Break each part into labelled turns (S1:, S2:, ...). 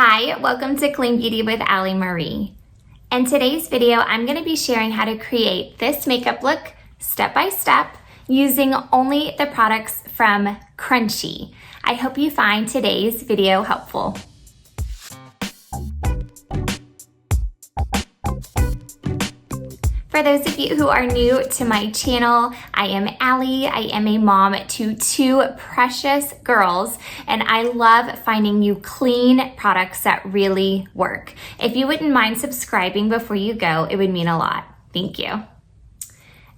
S1: Hi, welcome to Clean Beauty with Alli Marie. In today's video, I'm going to be sharing how to create this makeup look step by step using only the products from Crunchi. I hope you find today's video helpful. For those of you who are new to my channel, I am Alli. I am a mom to two precious girls, and I love finding you clean products that really work. If you wouldn't mind subscribing before you go, it would mean a lot. Thank you.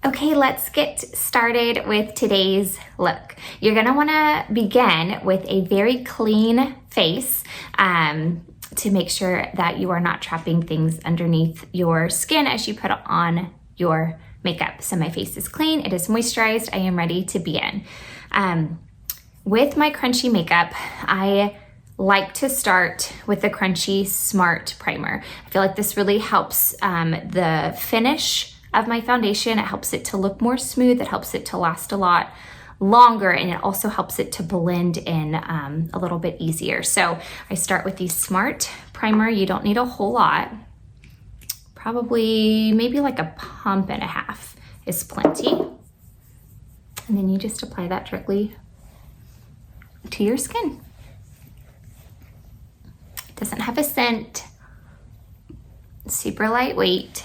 S1: Okay, let's get started with today's look. You're gonna wanna begin with a very clean face to make sure that you are not trapping things underneath your skin as you put on your makeup. So my face is clean, it is moisturized, I am ready to begin. With my Crunchi makeup, I like to start with the Crunchi Smart Primer. I feel like this really helps the finish of my foundation. It helps it to look more smooth, it helps it to last a lot longer, and it also helps it to blend in a little bit easier. So I start with the Smart Primer. You don't need a whole lot. Probably maybe like a pump and a half is plenty. And then you just apply that directly to your skin. It doesn't have a scent, super lightweight.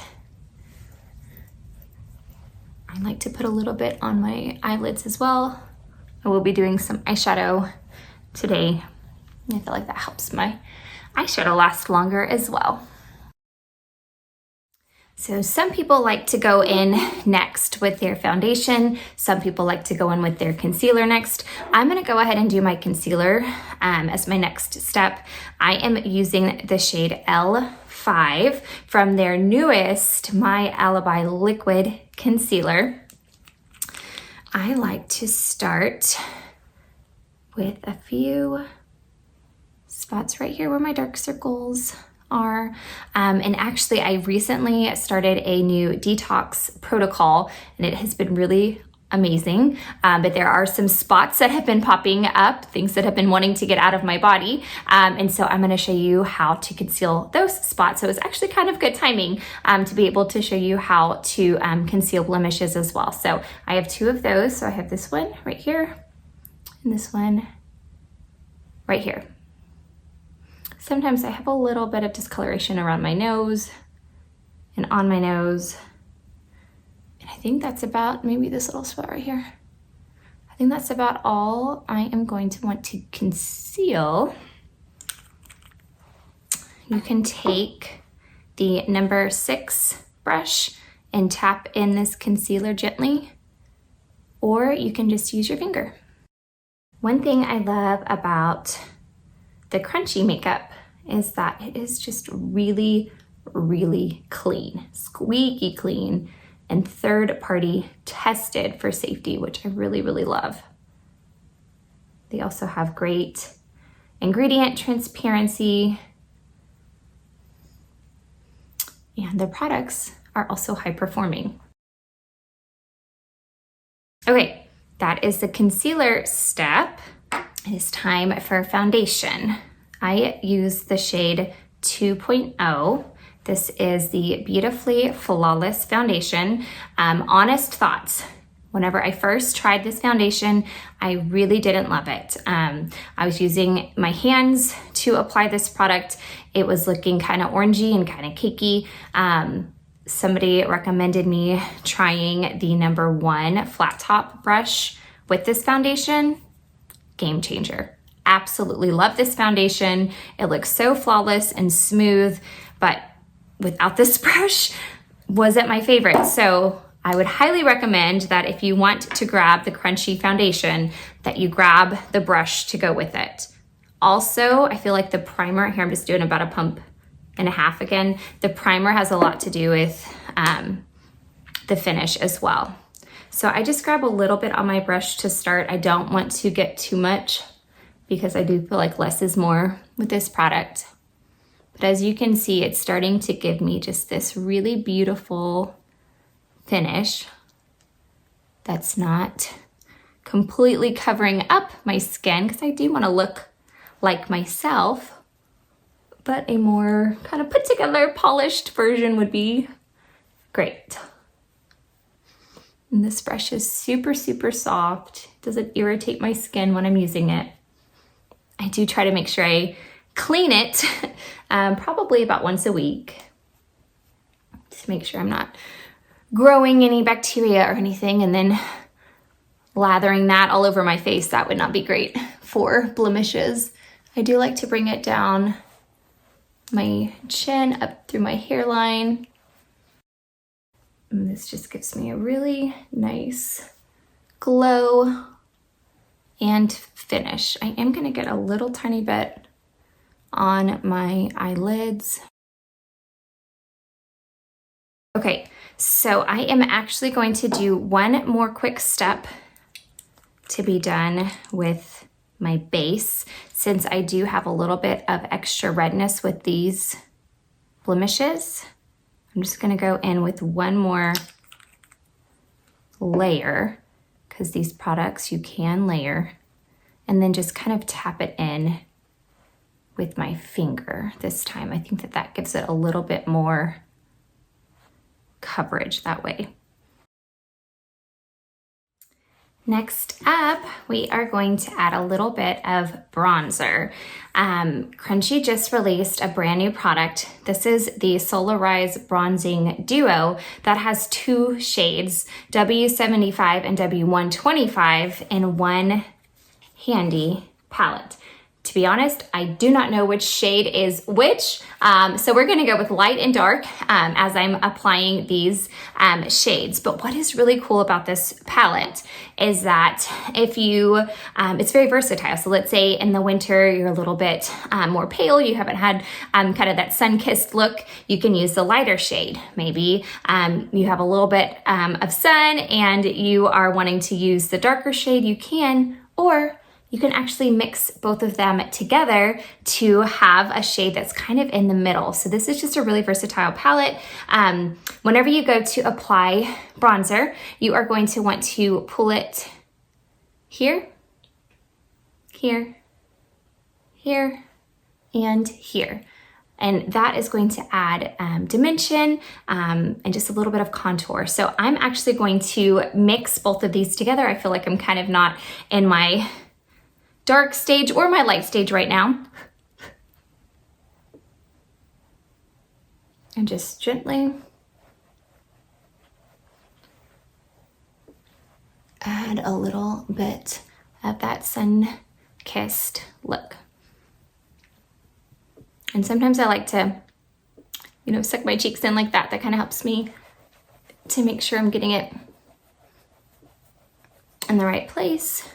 S1: I like to put a little bit on my eyelids as well. I will be doing some eyeshadow today. I feel like that helps my eyeshadow last longer as well. So some people like to go in next with their foundation. Some people like to go in with their concealer next. I'm gonna go ahead and do my concealer as my next step. I am using the shade L5 from their newest My Alibi Liquid Concealer. I like to start with a few spots right here where my dark circles are. And actually, I recently started a new detox protocol, and it has been really amazing. But there are some spots that have been popping up, things that have been wanting to get out of my body. And so I'm gonna show you how to conceal those spots. So it's actually kind of good timing to be able to show you how to conceal blemishes as well. So I have two of those. So I have this one right here and this one right here. Sometimes I have a little bit of discoloration around my nose and on my nose. And I think that's about, maybe this little spot right here. I think that's about all I am going to want to conceal. You can take the number 6 brush and tap in this concealer gently, or you can just use your finger. One thing I love about the Crunchi makeup is that it is just really, really clean, squeaky clean, and third-party tested for safety, which I really, really love. They also have great ingredient transparency, and their products are also high-performing. Okay, that is the concealer step. It is time for foundation. I use the shade 2.0. This is the Beautifully Flawless Foundation. Honest thoughts. Whenever I first tried this foundation, I really didn't love it. I was using my hands to apply this product. It was looking kind of orangey and kind of cakey. Somebody recommended me trying the number 1 flat top brush with this foundation. Game changer. Absolutely love this foundation. It looks so flawless and smooth, but without this brush, wasn't my favorite. So I would highly recommend that if you want to grab the Crunchi foundation, that you grab the brush to go with it. Also, I feel like the primer, here I'm just doing about a pump and a half again. The primer has a lot to do with the finish as well. So I just grab a little bit on my brush to start. I don't want to get too much because I do feel like less is more with this product. But as you can see, it's starting to give me just this really beautiful finish that's not completely covering up my skin, because I do want to look like myself but a more kind of put together, polished version would be great. And this brush is super, super soft. Doesn't irritate my skin when I'm using it. I do try to make sure I clean it probably about once a week to make sure I'm not growing any bacteria or anything, and then lathering that all over my face. That would not be great for blemishes. I do like to bring it down my chin up through my hairline. And this just gives me a really nice glow and finish. I am gonna get a little tiny bit on my eyelids. Okay, so I am actually going to do one more quick step to be done with my base, since I do have a little bit of extra redness with these blemishes. I'm just gonna go in with one more layer, because these products you can layer, and then just kind of tap it in with my finger this time. I think that that gives it a little bit more coverage that way. Next up, we are going to add a little bit of bronzer. Crunchi just released a brand new product. This is the Solarize Bronzing Duo that has two shades, W75 and W125, in one handy palette. To be honest, I do not know which shade is which, so we're gonna go with light and dark as I'm applying these shades. But what is really cool about this palette is that if you, it's very versatile. So let's say in the winter, you're a little bit more pale, you haven't had kind of that sun-kissed look, you can use the lighter shade. Maybe you have a little bit of sun and you are wanting to use the darker shade, you can, or you can actually mix both of them together to have a shade that's kind of in the middle. So this is just a really versatile palette. Whenever you go to apply bronzer, you are going to want to pull it here, here, here, and here. And that is going to add dimension and just a little bit of contour. So I'm actually going to mix both of these together. I feel like I'm kind of not in my dark stage or my light stage right now. And just gently add a little bit of that sun-kissed look. And sometimes I like to, you know, suck my cheeks in like that. That kind of helps me to make sure I'm getting it in the right place.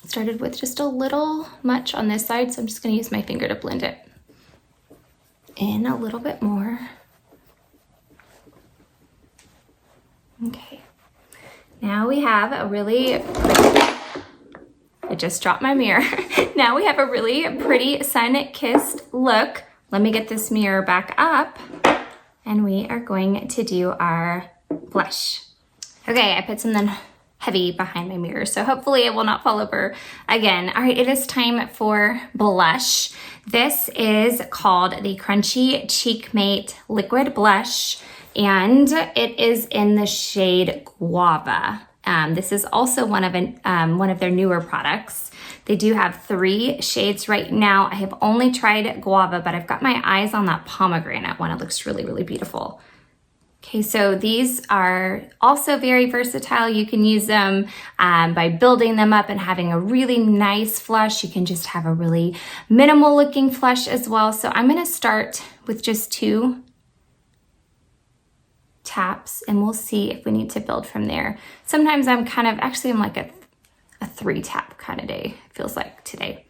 S1: Started with just a little much on this side, so I'm just gonna use my finger to blend it in a little bit more. Okay, now we have a really pretty, I just dropped my mirror. Now we have a really pretty sun-kissed look. Let me get this mirror back up and we are going to do our blush. Okay, I put something heavy behind my mirror, so hopefully it will not fall over again. All right, it is time for blush. This is called the Crunchi Cheek Mate Liquid Blush, and it is in the shade Guava. This is also one of their newer products. They do have 3 shades right now. I have only tried Guava, but I've got my eyes on that pomegranate one. It looks really, really beautiful. Okay, so these are also very versatile. You can use them by building them up and having a really nice flush. You can just have a really minimal looking flush as well. So I'm gonna start with just 2 taps and we'll see if we need to build from there. Sometimes I'm like a 3 tap kind of day, it feels like today.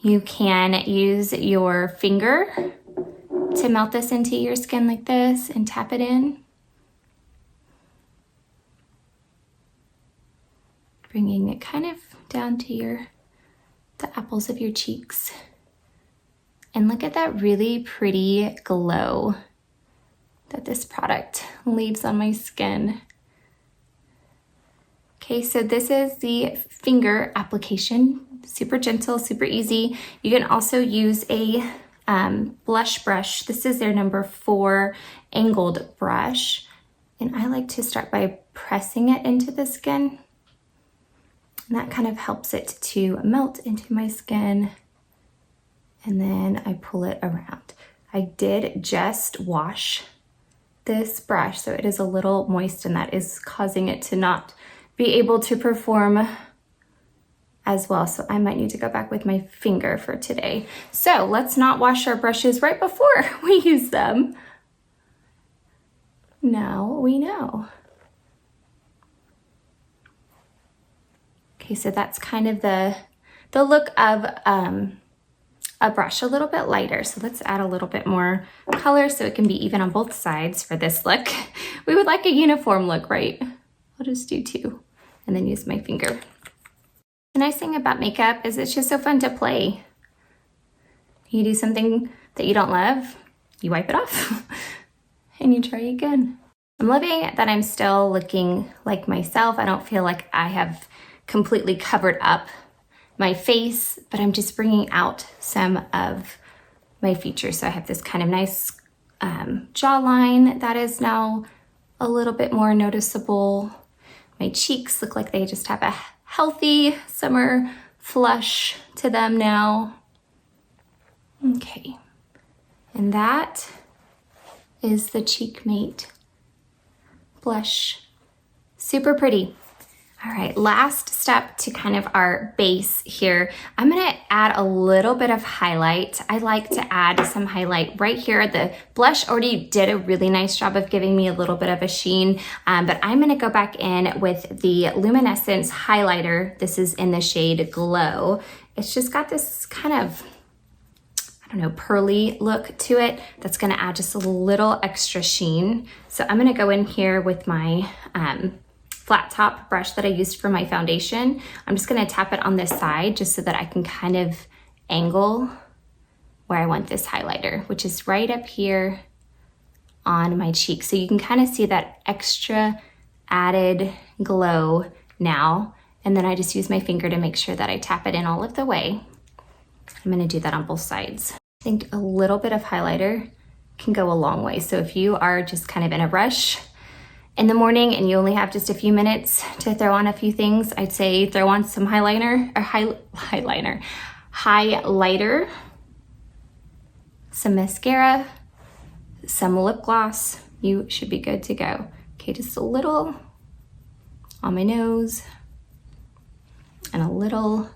S1: You can use your finger to melt this into your skin like this and tap it in. Bringing it kind of down to the apples of your cheeks. And look at that really pretty glow that this product leaves on my skin. Okay, so this is the finger application. super gentle, super easy. You can also use a blush brush. This is their number 4 angled brush. And I like to start by pressing it into the skin. And that kind of helps it to melt into my skin. And then I pull it around. I did just wash this brush, so it is a little moist, and that is causing it to not be able to perform as well. So I might need to go back with my finger for today. So let's not wash our brushes right before we use them. Now we know. Okay, so that's kind of the look of a brush, a little bit lighter. So let's add a little bit more color so it can be even on both sides for this look. We would like a uniform look, right? I'll just do 2 and then use my finger. The nice thing about makeup is it's just so fun to play. You do something that you don't love, you wipe it off and you try again. I'm loving that I'm still looking like myself. I don't feel like I have completely covered up my face, but I'm just bringing out some of my features. So I have this kind of nice jawline that is now a little bit more noticeable. My cheeks look like they just have a healthy summer flush to them now. Okay, and that is the Cheekmate blush. Super pretty. All right, last step to kind of our base here. I'm gonna add a little bit of highlight. I like to add some highlight right here. The blush already did a really nice job of giving me a little bit of a sheen, but I'm gonna go back in with the Luminescence highlighter. This is in the shade Glow. It's just got this kind of, I don't know, pearly look to it that's gonna add just a little extra sheen. So I'm gonna go in here with my flat top brush that I used for my foundation. I'm just gonna tap it on this side just so that I can kind of angle where I want this highlighter, which is right up here on my cheek. So you can kind of see that extra added glow now. And then I just use my finger to make sure that I tap it in all of the way. I'm gonna do that on both sides. I think a little bit of highlighter can go a long way. So if you are just kind of in a rush in the morning and you only have just a few minutes to throw on a few things, I'd say throw on some highlighter, some mascara, some lip gloss. You should be good to go. Okay, just a little on my nose and a little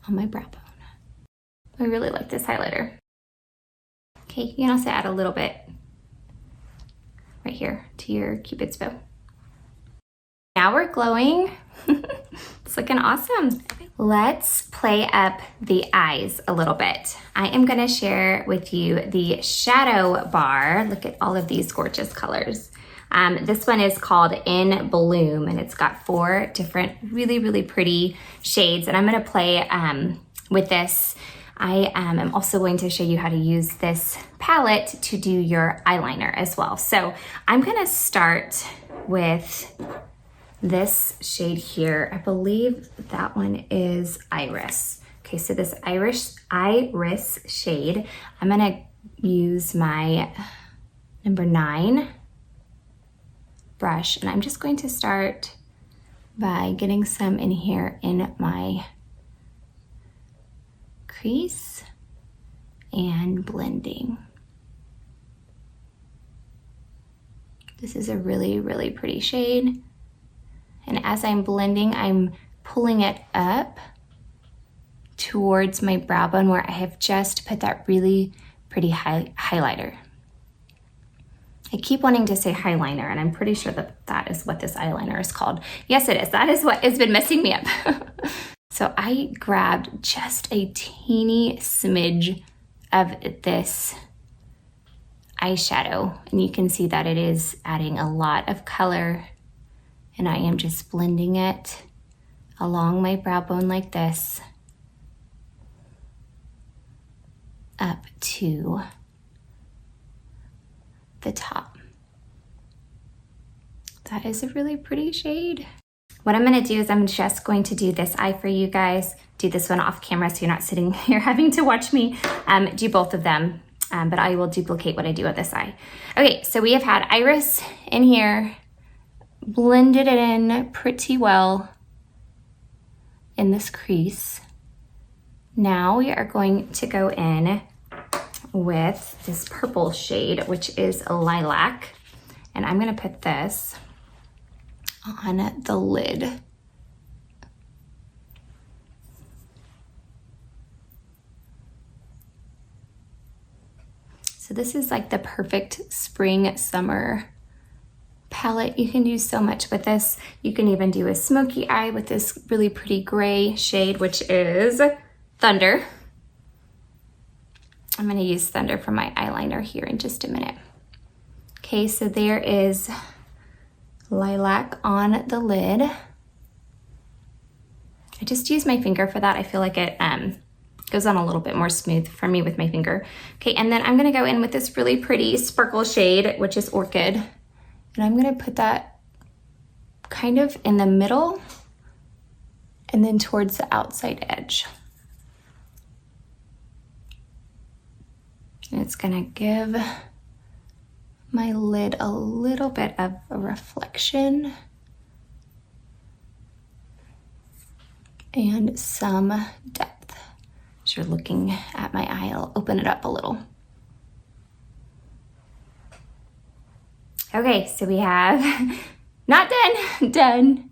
S1: on my brow bone. I really like this highlighter. Okay, you can also add a little bit right here to your Cupid's bow. Now we're glowing. It's looking awesome. Let's play up the eyes a little bit. I am gonna share with you the shadow bar. Look at all of these gorgeous colors. This one is called In Bloom, and it's got 4 different really, really pretty shades. And I'm gonna play with this. I am also going to show you how to use this palette to do your eyeliner as well. So I'm gonna start with this shade here. I believe that one is Iris. Okay, so this Iris shade, I'm gonna use my number 9 brush, and I'm just going to start by getting some in here in my crease and blending. This is a really, really pretty shade. And as I'm blending, I'm pulling it up towards my brow bone where I have just put that really pretty highlighter. I keep wanting to say highliner, and I'm pretty sure that that is what this eyeliner is called. Yes, it is. That is what has been messing me up. So I grabbed just a teeny smidge of this eyeshadow, and you can see that it is adding a lot of color, and I am just blending it along my brow bone like this up to the top. That is a really pretty shade. What I'm gonna do is I'm just going to do this eye for you guys, do this one off camera so you're not sitting here having to watch me do both of them, but I will duplicate what I do with this eye. Okay, so we have had iris in here, blended it in pretty well in this crease. Now we are going to go in with this purple shade, which is Lilac, and I'm gonna put this on the lid. So this is like the perfect spring, summer palette. You can do so much with this. You can even do a smoky eye with this really pretty gray shade, which is Thunder. I'm gonna use Thunder for my eyeliner here in just a minute. Okay, so there is Lilac on the lid. I just use my finger for that. I feel like it goes on a little bit more smooth for me with my finger. Okay, and then I'm gonna go in with this really pretty sparkle shade, which is Orchid. And I'm gonna put that kind of in the middle and then towards the outside edge. And it's gonna give my lid a little bit of a reflection and some depth. As you're looking at my eye, I'll open it up a little. Okay, so we have, not done.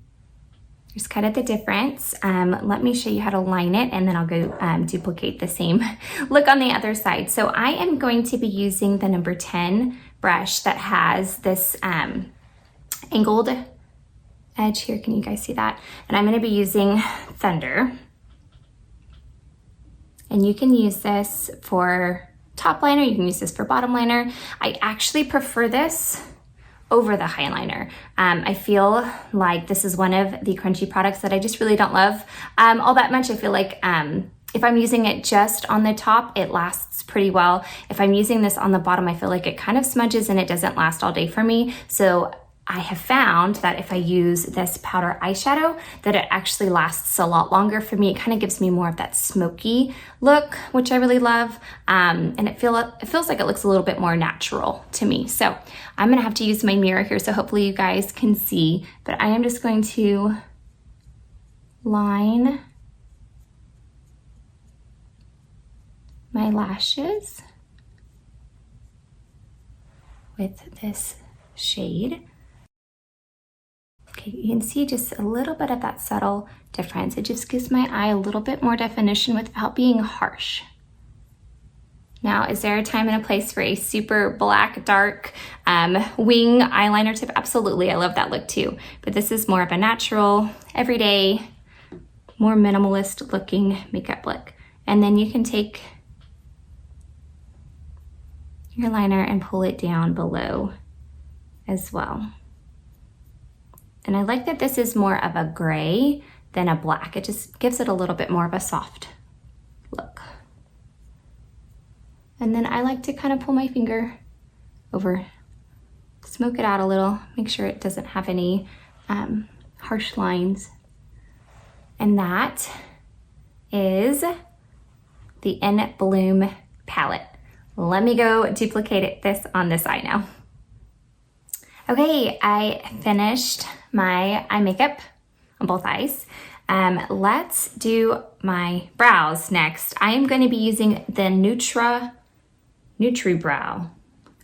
S1: Here's kind of the difference. Let me show you how to line it, and then I'll go duplicate the same look on the other side. So I am going to be using the number 10 brush that has this angled edge here. Can you guys see that? And I'm gonna be using Thunder. And you can use this for top liner, you can use this for bottom liner. I actually prefer this over the highliner. I feel like this is one of the Crunchi products that I just really don't love all that much. I feel like if I'm using it just on the top, it lasts pretty well. If I'm using this on the bottom, I feel like it kind of smudges and it doesn't last all day for me. So I have found that if I use this powder eyeshadow, that it actually lasts a lot longer for me. It kind of gives me more of that smoky look, which I really love. And it feels like it looks a little bit more natural to me. So I'm gonna have to use my mirror here, so hopefully you guys can see, but I am just going to line my lashes with this shade. Okay, you can see just a little bit of that subtle difference. It just gives my eye a little bit more definition without being harsh. Now, is there a time and a place for a super black, dark wing eyeliner tip? Absolutely, I love that look too. But this is more of a natural, everyday, more minimalist looking makeup look. And then you can take your liner and pull it down below as well. And I like that this is more of a gray than a black. It just gives it a little bit more of a soft look. And then I like to kind of pull my finger over, smoke it out a little, make sure it doesn't have any harsh lines. And that is the In Bloom palette. Let me go duplicate this on this eye now. Okay, I finished my eye makeup on both eyes. Let's do my brows next. I am going to be using the Nutri Brow.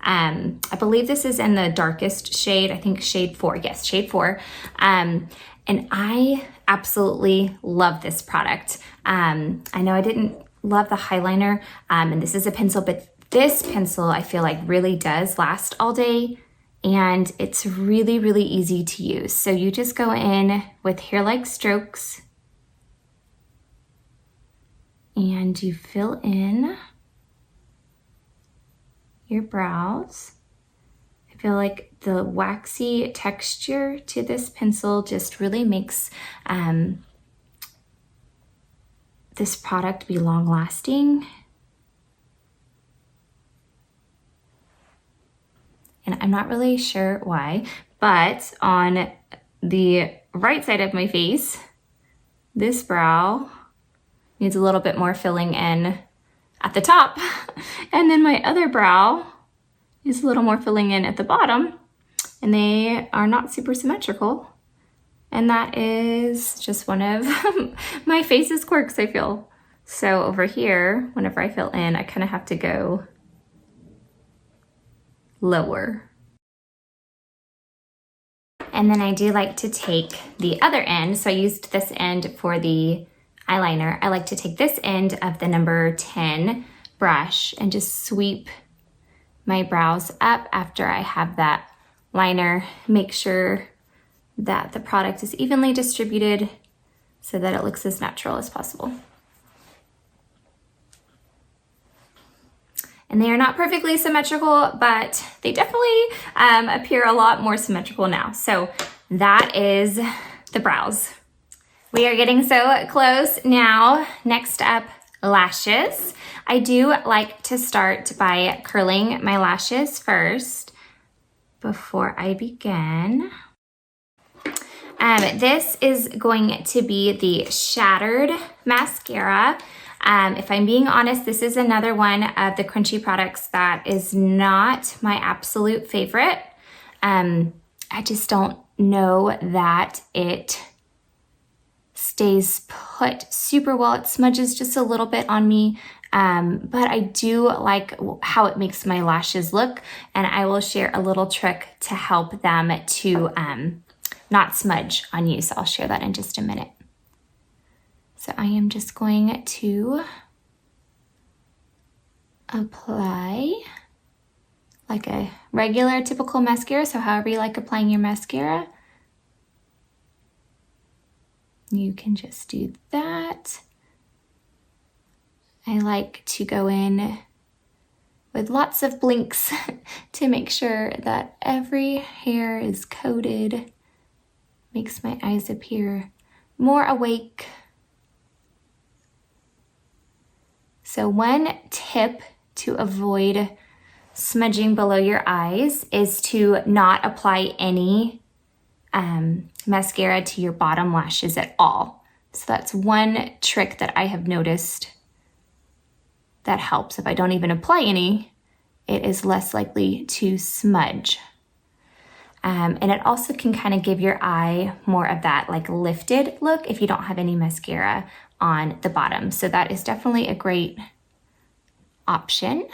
S1: I believe this is in the darkest shade, I think shade 4. Yes, shade 4. And I absolutely love this product. I know I didn't love the highliner, and this is a pencil, but this pencil I feel like really does last all day. And it's really, really easy to use. So you just go in with hair-like strokes and you fill in your brows. I feel like the waxy texture to this pencil just really makes this product be long-lasting. And I'm not really sure why, but on the right side of my face. This brow needs a little bit more filling in at the top. And then my other brow is a little more filling in at the bottom. And they are not super symmetrical. And that is just one of my face's quirks, I feel. So over here, whenever I fill in, I kind of have to go lower. And then I do like to take the other end. So I used this end for the eyeliner. I like to take this end of the number 10 brush and just sweep my brows up after I have that liner. Make sure that the product is evenly distributed so that it looks as natural as possible. And they are not perfectly symmetrical, but they definitely appear a lot more symmetrical now. So that is the brows. We are getting so close now. Next up, lashes. I do like to start by curling my lashes first before I begin. This is going to be the Shattered Mascara. If I'm being honest, this is another one of the Crunchi products that is not my absolute favorite. I just don't know that it stays put super well. It smudges just a little bit on me, but I do like how it makes my lashes look, and I will share a little trick to help them to not smudge on you. So I'll share that in just a minute. So I am just going to apply like a regular typical mascara. So however you like applying your mascara, you can just do that. I like to go in with lots of blinks to make sure that every hair is coated. Makes my eyes appear more awake. So one tip to avoid smudging below your eyes is to not apply any mascara to your bottom lashes at all. So that's one trick that I have noticed that helps. If I don't even apply any, it is less likely to smudge. And it also can kind of give your eye more of that like lifted look if you don't have any mascara on the bottom. So that is definitely a great option.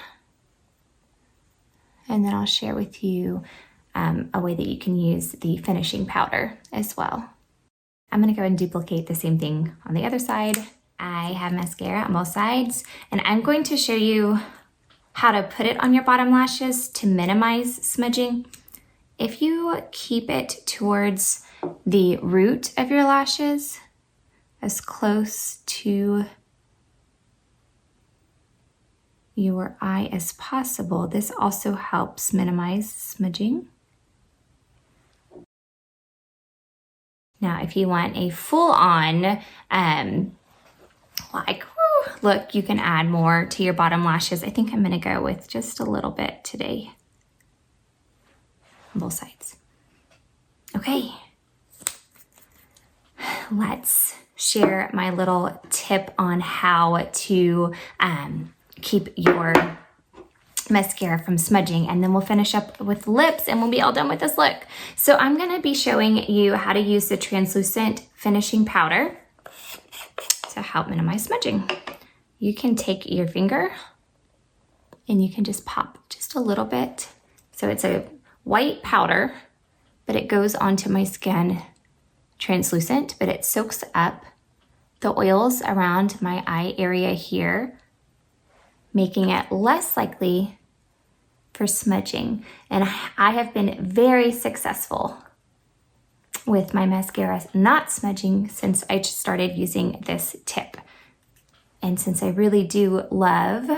S1: And then I'll share with you a way that you can use the finishing powder as well. I'm gonna go and duplicate the same thing on the other side. I have mascara on both sides, and I'm going to show you how to put it on your bottom lashes to minimize smudging. If you keep it towards the root of your lashes, as close to your eye as possible, this also helps minimize smudging. Now, if you want a full-on, look, you can add more to your bottom lashes. I think I'm gonna go with just a little bit today. On both sides. Okay. Let's share my little tip on how to keep your mascara from smudging, and then we'll finish up with lips and we'll be all done with this look. So I'm gonna be showing you how to use the translucent finishing powder to help minimize smudging. You can take your finger and you can just pop just a little bit. So it's a white powder, but it goes onto my skin translucent, but it soaks up the oils around my eye area here, making it less likely for smudging. And I have been very successful with my mascara not smudging since I started using this tip. And since I really do love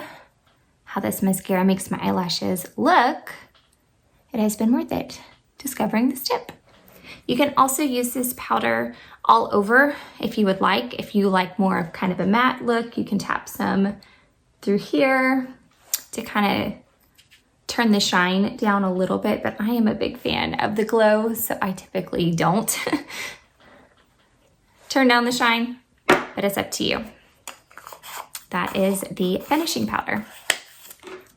S1: how this mascara makes my eyelashes look, it has been worth it discovering this tip. You can also use this powder all over if you would like. If you like more of kind of a matte look, you can tap some through here to kind of turn the shine down a little bit, but I am a big fan of the glow, so I typically don't turn down the shine, but it's up to you. That is the finishing powder.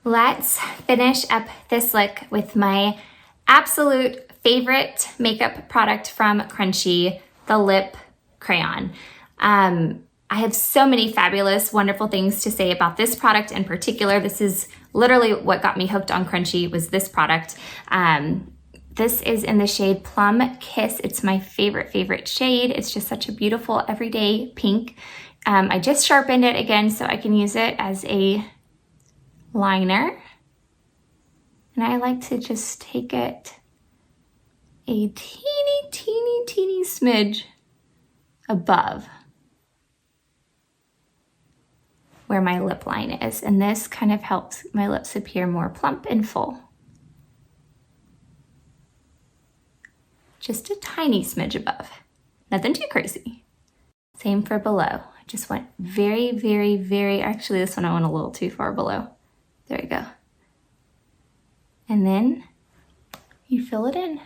S1: Let's finish up this look with my absolute favorite makeup product from Crunchi, the lip crayon. I have so many fabulous, wonderful things to say about this product in particular. This is literally what got me hooked on Crunchi, was this product. This is in the shade Plum Kiss. It's my favorite shade. It's just such a beautiful everyday pink. I just sharpened it again so I can use it as a liner. And I like to just take it a teeny smidge above where my lip line is. And this kind of helps my lips appear more plump and full. Just a tiny smidge above. Nothing too crazy. Same for below. I just went very, actually this one I went a little too far below. There we go. And then you fill it in.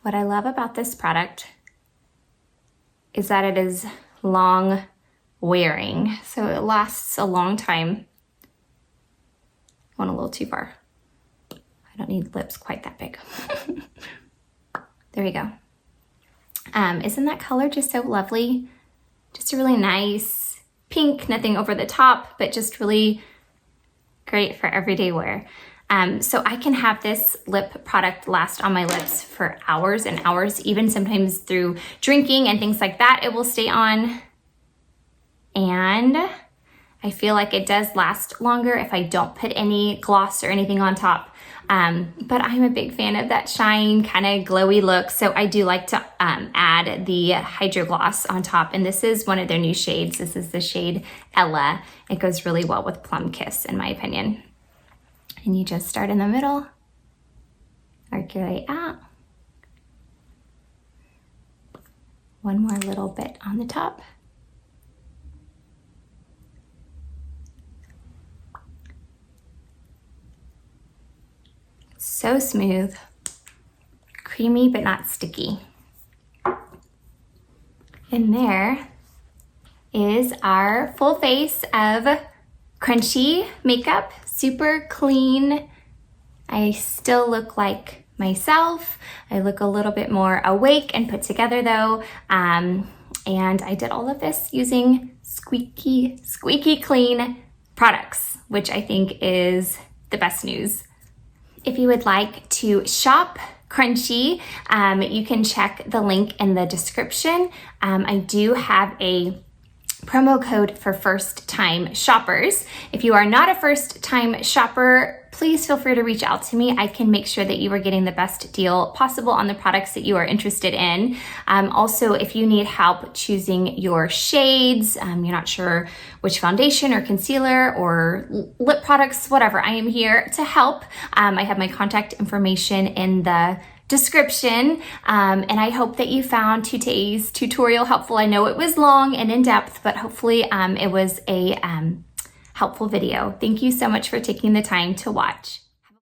S1: What I love about this product is that it is long wearing, so it lasts a long time. Went a little too far. I don't need lips quite that big. There we go. Isn't that color just so lovely? Just a really nice pink, nothing over the top, but just really great for everyday wear. So I can have this lip product last on my lips for hours and hours, even sometimes through drinking and things like that, it will stay on. And I feel like it does last longer if I don't put any gloss or anything on top. But I'm a big fan of that shine, kind of glowy look. So I do like to add the Hydro Gloss on top. And this is one of their new shades. This is the shade Ella. It goes really well with Plum Kiss, in my opinion. And you just start in the middle, work your way out. One more little bit on the top. So smooth, creamy but not sticky. And there is our full face of Crunchi makeup, super clean. I still look like myself. I look a little bit more awake and put together though. And I did all of this using squeaky clean products, which I think is the best news. If you would like to shop Crunchi, you can check the link in the description. I do have a promo code for first-time shoppers. If you are not a first-time shopper, please feel free to reach out to me. I can make sure that you are getting the best deal possible on the products that you are interested in. Also, if you need help choosing your shades, you're not sure which foundation or concealer or lip products, whatever, I am here to help. I have my contact information in the description, and I hope that you found today's tutorial helpful. I know it was long and in-depth, but hopefully it was a helpful video. Thank you so much for taking the time to watch.